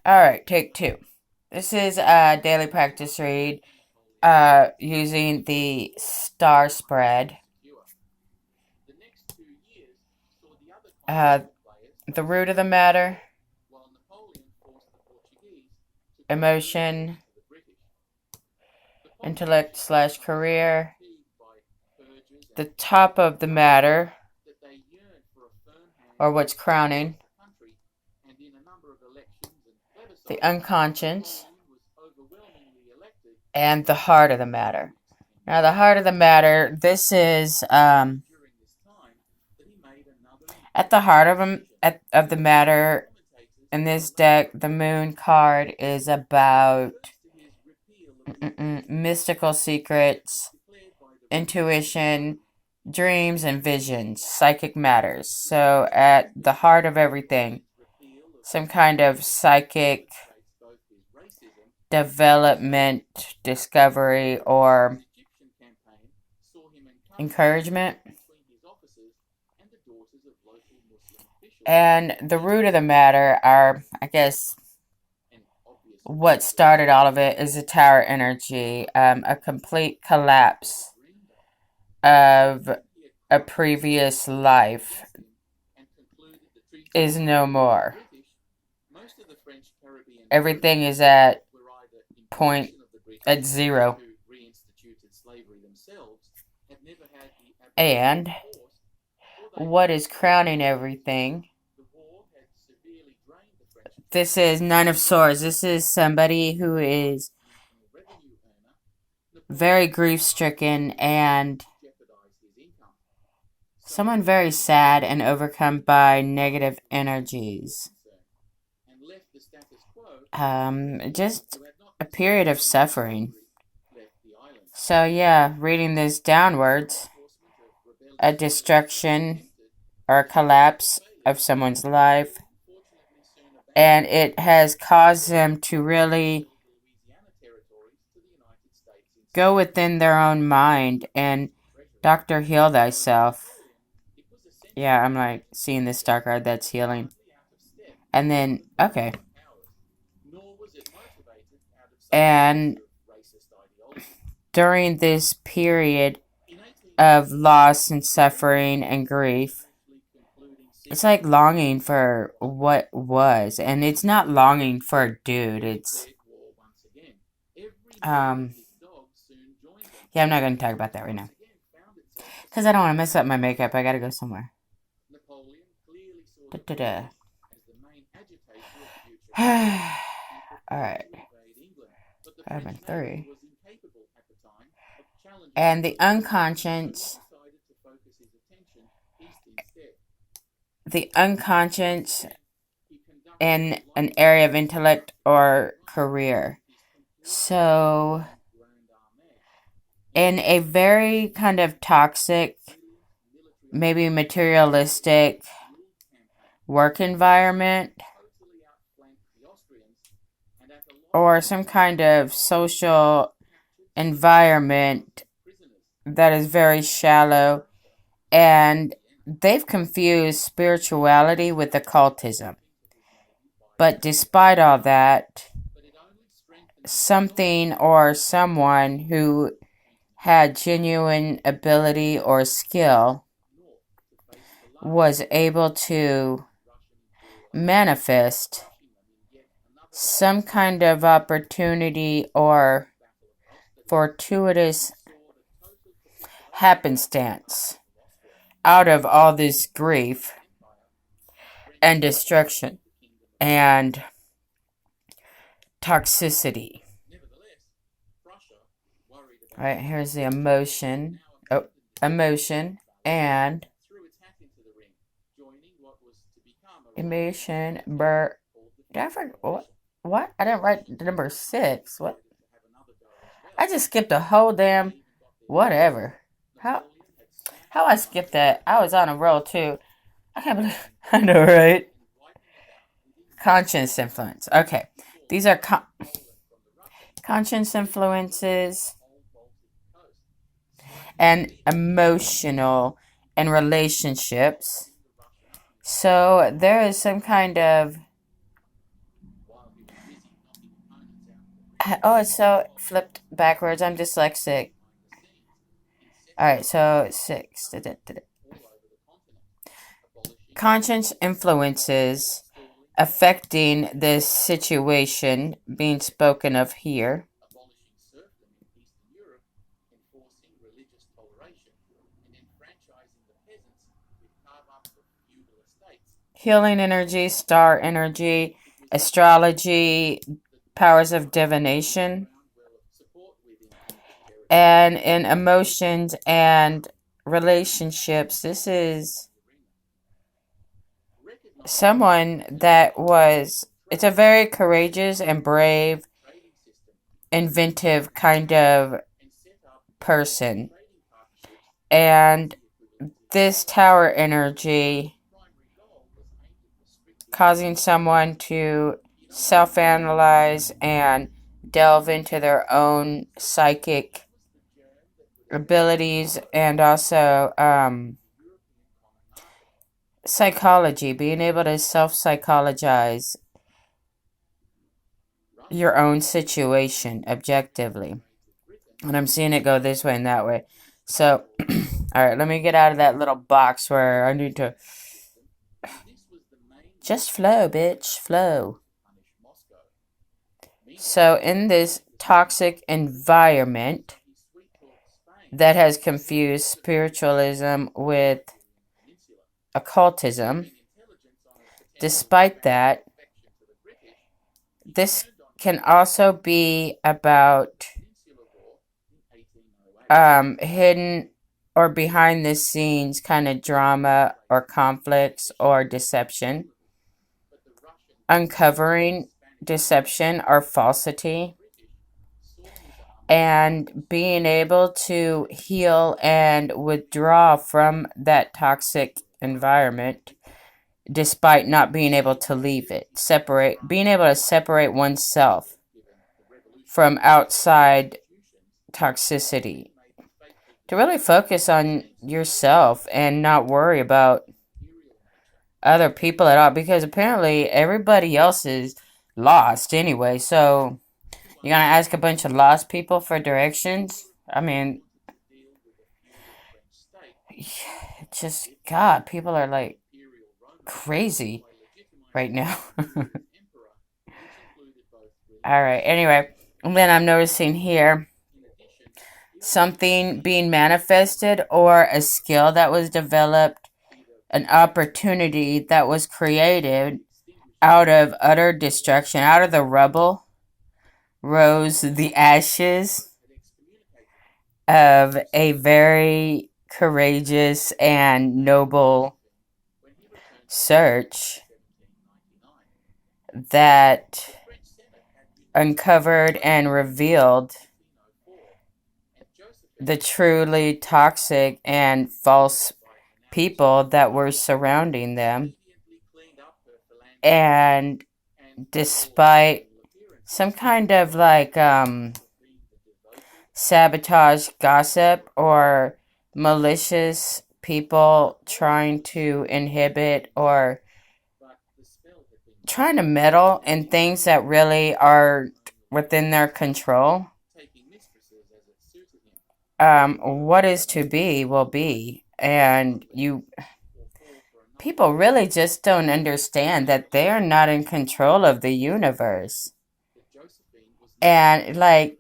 Alright, take two. This is a daily practice read using the star spread. Uh, the root of the matter, emotion, intellect slash career. The top of the matter, or what's crowning, the unconscious, and the heart of the matter. Now, the heart of the matter, this is at the heart of the matter in this deck. The moon card is about mystical secrets, intuition, dreams, and visions, psychic matters. So, at the heart of everything, some kind of psychic development, discovery, or encouragement. And the root of the matter are, I guess, what started all of it is the tower energy, a complete collapse of a previous life is no more. Everything is at zero. And what is crowning everything? This is Nine of Swords. This is somebody who is very grief-stricken and someone very sad and overcome by negative energies. Just a period of suffering. So yeah, reading this downwards, a destruction or a collapse of someone's life, and it has caused them to really go within their own mind and Dr. Heal Thyself. Yeah, I'm like seeing this star card that's healing. And then, okay. And during this period of loss and suffering and grief, it's like longing for what was. And it's not longing for a dude. It's, yeah, I'm not going to talk about that right now. Because I don't want to mess up my makeup. I got to go somewhere. Da-da-da. Alright. 5 and 3. And the unconscious in an area of intellect or career. So, in a very kind of toxic, maybe materialistic work environment, or some kind of social environment that is very shallow, and they've confused spirituality with occultism. But despite all that, something or someone who had genuine ability or skill was able to manifest some kind of opportunity or fortuitous happenstance out of all this grief and destruction and toxicity. All right, here's the emotion. Oh, emotion and emotion. Did I forget what? I didn't write the number 6. What? I just skipped a whole damn whatever. How I skipped that? I was on a roll too. I can't believe. I know, right? Conscience influence. Okay, these are conscience influences and emotional and relationships. So there is some kind of Oh, it's so flipped backwards. I'm dyslexic. All right, so six. Conscious influences affecting this situation being spoken of here. Healing energy, star energy, astrology, powers of divination, and in emotions and relationships. This is someone that was, it's a very courageous and brave, inventive kind of person. And this tower energy causing someone to self analyze and delve into their own psychic abilities and also psychology, being able to self psychologize your own situation objectively. And I'm seeing it go this way and that way. So, all right, let me get out of that little box where I need to just flow, bitch, flow. So, in this toxic environment that has confused spiritualism with occultism, despite that, this can also be about hidden or behind the scenes kind of drama or conflicts or deception, uncovering deception or falsity, and being able to heal and withdraw from that toxic environment despite not being able to leave it. Being able to separate oneself from outside toxicity. To really focus on yourself and not worry about other people at all, because apparently everybody else is lost anyway. So you're gonna ask a bunch of lost people for directions? I mean, just God, people are like crazy right now. All right. Anyway, and then I'm noticing here something being manifested or a skill that was developed, an opportunity that was created out of utter destruction, out of the rubble rose the ashes of a very courageous and noble search that uncovered and revealed the truly toxic and false people that were surrounding them. And despite some kind of like sabotage, gossip, or malicious people trying to inhibit or trying to meddle in things that really are within their control. What is to be will be, and people really just don't understand that they are not in control of the universe. And like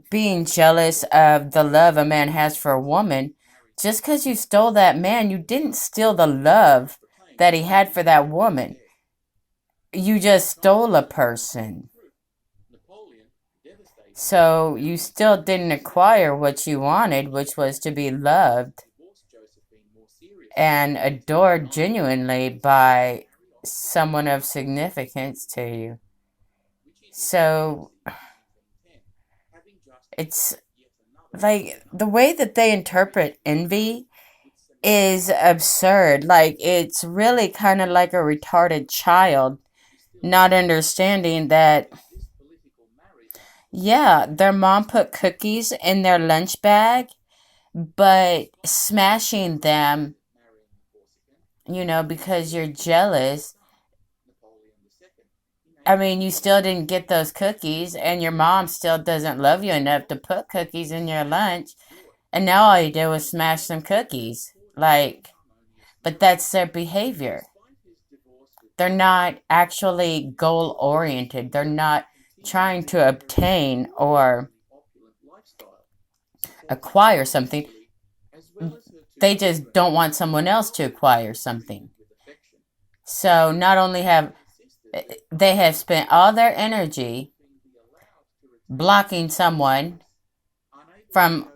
being jealous of the love a man has for a woman, just because you stole that man, you didn't steal the love that he had for that woman. You just stole a person. So you still didn't acquire what you wanted, which was to be loved and adored genuinely by someone of significance to you. So it's like the way that they interpret envy is absurd. Like it's really kind of like a retarded child not understanding that, yeah, their mom put cookies in their lunch bag, but smashing them, because you're jealous, I mean, you still didn't get those cookies, and your mom still doesn't love you enough to put cookies in your lunch, and now all you did was smash some cookies. Like, but that's their behavior. They're not actually goal oriented. They're not trying to obtain or acquire something. They just don't want someone else to acquire something. So not only have they have spent all their energy blocking someone from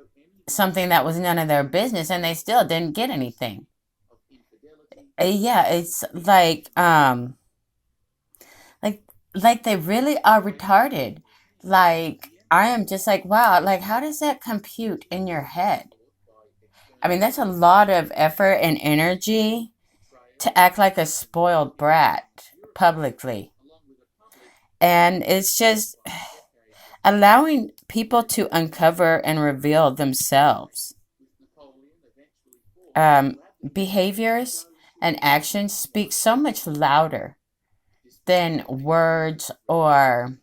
something that was none of their business, and they still didn't get anything. Yeah, it's like like they really are retarded. Like I am just like, wow, like how does that compute in your head? I mean, that's a lot of effort and energy to act like a spoiled brat publicly. And it's just allowing people to uncover and reveal themselves. Um, Behaviors and actions speak so much louder than words or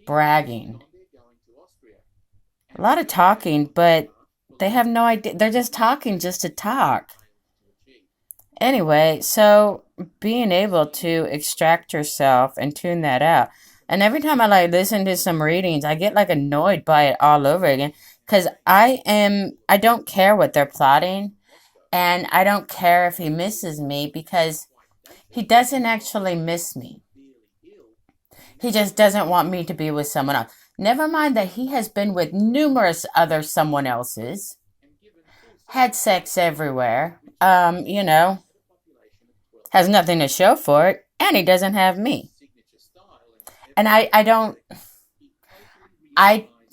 bragging. A lot of talking, but they have no idea. They're just talking just to talk. Anyway, so being able to extract yourself and tune that out. And every time I like listen to some readings, I get like annoyed by it all over again because I don't care what they're plotting and I don't care if he misses me because he doesn't actually miss me. He just doesn't want me to be with someone else. Never mind that he has been with numerous other someone else's, had sex everywhere, has nothing to show for it, and he doesn't have me. And I don't,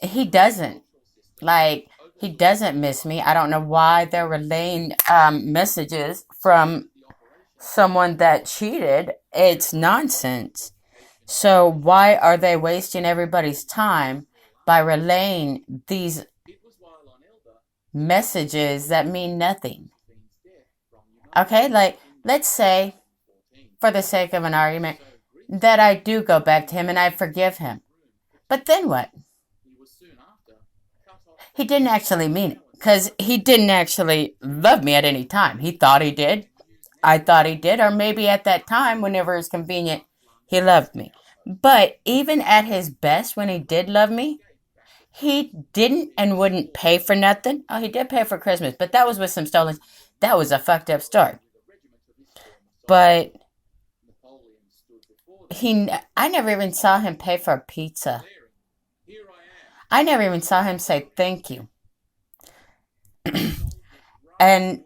he doesn't. Like, he doesn't miss me. I don't know why they're relaying messages from someone that cheated. It's nonsense. So why are they wasting everybody's time by relaying these messages that mean nothing? Okay, like let's say, for the sake of an argument, that I do go back to him and I forgive him. But then what? He didn't actually mean it because he didn't actually love me at any time. He thought he did. I thought he did, or maybe at that time, whenever it's convenient, he loved me. But even at his best, when he did love me, he didn't and wouldn't pay for nothing. Oh, he did pay for Christmas, but that was with some stolen. That was a fucked up story. But I never even saw him pay for a pizza. I never even saw him say thank you. And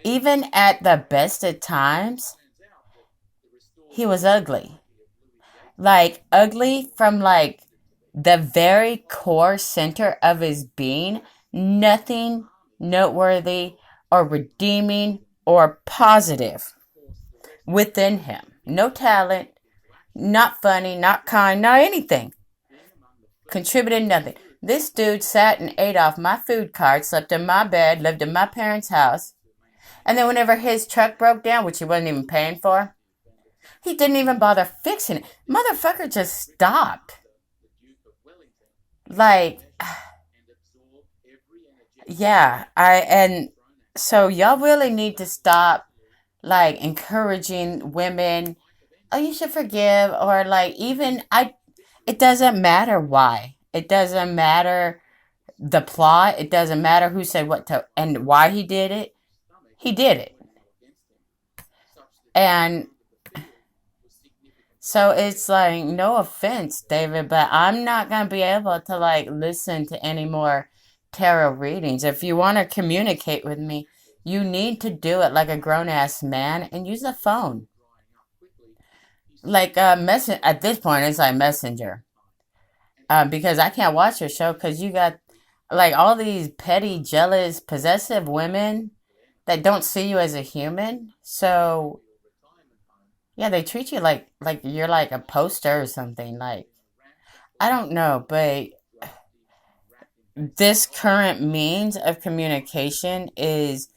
even at the best of times, he was ugly. Like ugly from like the very core center of his being, nothing noteworthy or redeeming or positive within him. No talent, not funny, not kind, not anything. Contributed nothing. This dude sat and ate off my food card, slept in my bed, lived in my parents' house, and then whenever his truck broke down, which he wasn't even paying for, he didn't even bother fixing it. Motherfucker just stopped. Like, yeah, and so y'all really need to stop like encouraging women, oh, you should forgive, or like even it doesn't matter why. It doesn't matter the plot. It doesn't matter who said what to and why he did it. He did it. And so it's like, no offense, David, but I'm not going to be able to like listen to any more tarot readings. If you want to communicate with me, you need to do it like a grown ass man and use a phone. Like at this point it's like messenger. Because I can't watch your show because you got like all these petty, jealous, possessive women that don't see you as a human. So yeah, they treat you like you're like a poster or something. Like I don't know, but this current means of communication is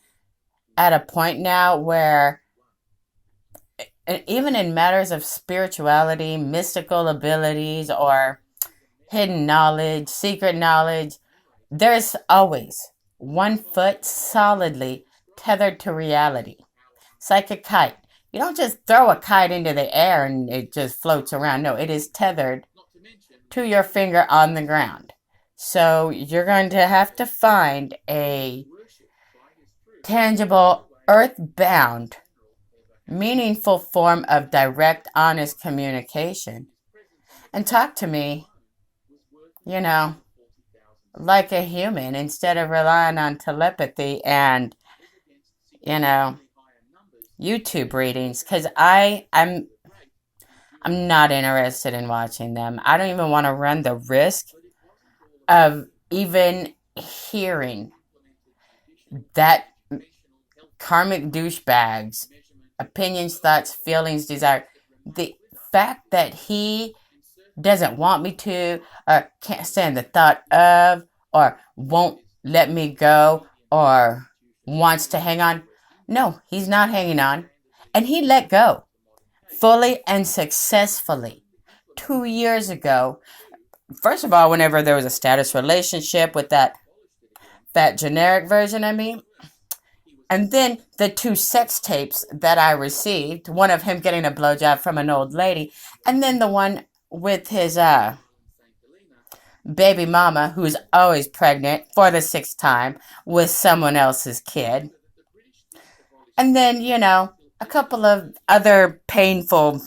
at a point now where And even in matters of spirituality, mystical abilities, or hidden knowledge, secret knowledge, there's always one foot solidly tethered to reality. It's like a kite. You don't just throw a kite into the air and it just floats around. No, it is tethered to your finger on the ground. So you're going to have to find a tangible, earthbound, meaningful form of direct, honest communication and talk to me, you know, like a human instead of relying on telepathy and, you know, YouTube readings because I'm not interested in watching them. I don't even want to run the risk of even hearing that karmic douchebags opinions, thoughts, feelings, desire. The fact that he doesn't want me to, or can't stand the thought of, or won't let me go, or wants to hang on. No, he's not hanging on. And he let go fully and successfully 2 years ago. First of all, whenever there was a status relationship with that generic version of me, and then the two sex tapes that I received, one of him getting a blowjob from an old lady, and then the one with his baby mama who's always pregnant for the sixth time with someone else's kid. And then, a couple of other painful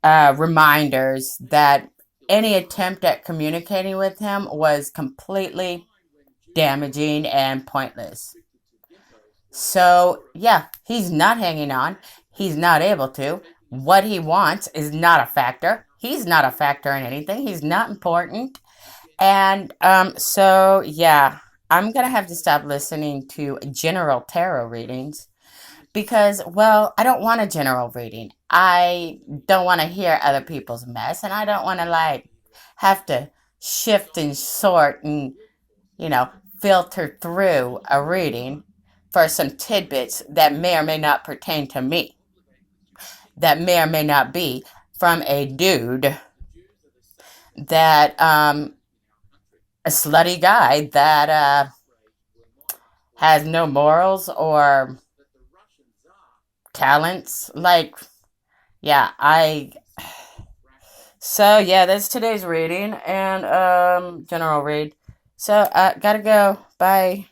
reminders that any attempt at communicating with him was completely damaging and pointless. So, yeah, he's not hanging on. He's not able to. What he wants is not a factor. He's not a factor in anything. He's not important. And so, yeah, I'm going to have to stop listening to general tarot readings because, well, I don't want a general reading. I don't want to hear other people's mess, and I don't want to, like, have to shift and sort and, you know, filter through a reading for some tidbits that may or may not pertain to me, that may or may not be from a dude that, a slutty guy that has no morals or talents. Like, yeah, so yeah, that's today's reading and general read. So, gotta go. Bye.